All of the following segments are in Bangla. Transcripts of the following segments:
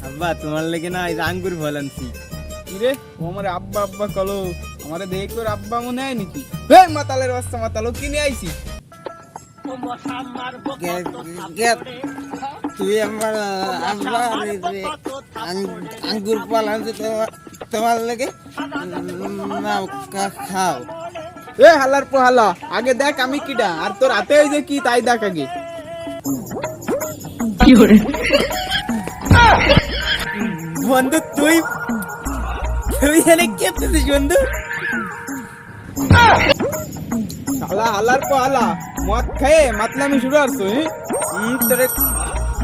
আব্বা তোমার লেগে না এই আঙ্গুর ফল আনছি। কিরে ও আমার আব্বা আব্বা কলো আমারে দেখ তোর আব্বা মনে হয় নাকি? মাতালের বাচ্চা মাতালো কিনে আইছি। তুই আমার আব্বা আঙ্গুর ফল আনছি তোমার লেগে, নাও খাও। হালার পোহালা আগে দেখ আমি কিডা, আর তোর হাতে ওই যে কি তাই দেখ আগে। বন্ধু তুই এনে কেপতেছিস বন্ধু? শালা হালার পোহালা মদ খেয়ে মাতলামি শুরু করছো। তোরে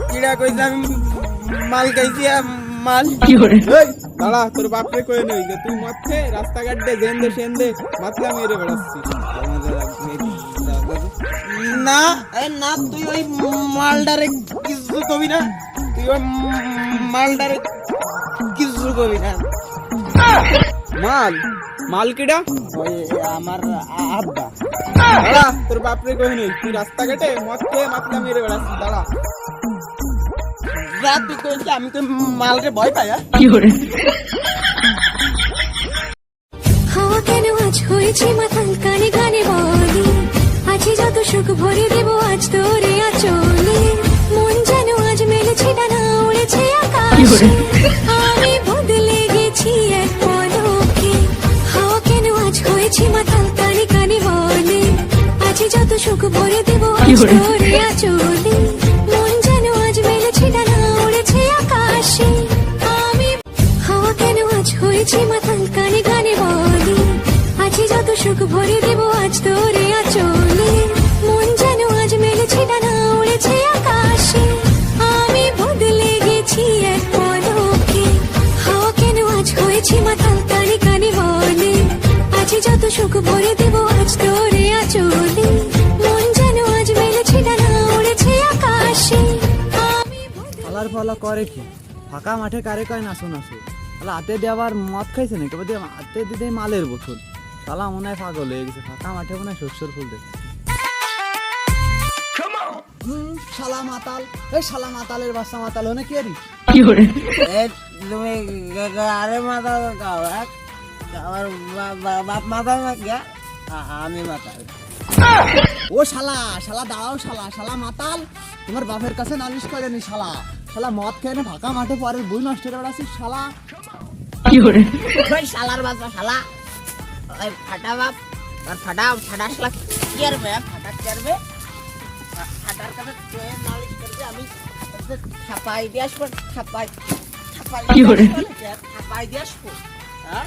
কিড়া কইছে আমি মাল খাইছি, মাল দাঁড়া তোর বাপরে কয়ে নই যে তুই মদ খেয়ে রাস্তাঘাট দে জেন দে সেন দে মাতলামি এরে বেড়াচ্ছিস। না না, তুই ওই মালডারে কিছু কবি না, তুই ওই মালডারে কিছু কবি না। মাল মাল কিডা? ওই আমার আব্বা। দাঁড়া তোর বাপরে কয়ে নই তুই রাস্তাঘাটে মদ খেয়ে মাতলামি এরে বেড়াচ্ছিস। দাঁড়া যা তুই কইছিস, আমি তো মালরে ভয় পাই। হাওয়া কেন আজ হয়েছে মাথাল কানে কানে বলি, আছে যত সুখ ভরে দেব আজ তোরে আচলে, মন যেন আজ মেলেছে ডানা উড়েছে আকাশে, আমি বদলে গেছি এক পলকে। হাওয়া কেন আজ হয়েছে মাথাল কানে কানে বলে, আছে যত সুখ ভরে দেব আজ তোরে আচলে, মন যেন আজ মেলেছে ডানা উড়েছে আকাশে, আমি হাওয়া কেন আজ হয়েছে মাথাল কানে কানে বলি, আছে যত সুখ ভরে দেব আজ তোরে আচলে, মন যেন আজ মেলেছে ডানা উড়েছে আকাশে, আমি বদলে গেছি এক পলকে। হাওয়া কেন আজ হয়েছে মাথাল কানে কানে বলে, আছে যত সুখ ভরে দেব আজ তোরে আচলে, মন যেন আজ মেলেছে ডানা উড়েছে আকাশে, আমি পালার পালা করে কি ফাঁকা মাঠে কারে কয় নাচো নাচো, তাহলে হাতে দিয়ে আবার মদ খাইছে নাকি, দিয়ে হাতে দিতে মালের বোতল, শালা মনে হয় পাগল হয়ে গেছে, ফাঁকা মাঠে মনে হয় শস্যর ফুল দেখছে। শালা মাতাল, এই শালা মাতালের বাচ্চা মাতাল হনে কি আরি তুমি আরে মাথা খাও, আমার বাপ মাথা না গিয়া আমি মাথা। ও শালা শালা দাঁড়াও, শালা শালা মাতাল, তোমার বাপের কাছে নালিশ করেনি শালা, শালা মদ খেয়ে না ফাঁকা মাঠে পরের বই নষ্ট করে বেড়াচ্ছিস শালা। ওই শালার বাচ্চা শালা, ওই ফাটা বাপ আর ফাটা ফাটা শালা কি করবে? ফাটা কি করবে? ফাটার কাছে নালিশ করবে, আমি ছাপাই দিয়ে আসবো, ছাপাই ছাপাই দিয়ে আসবো, হ্যাঁ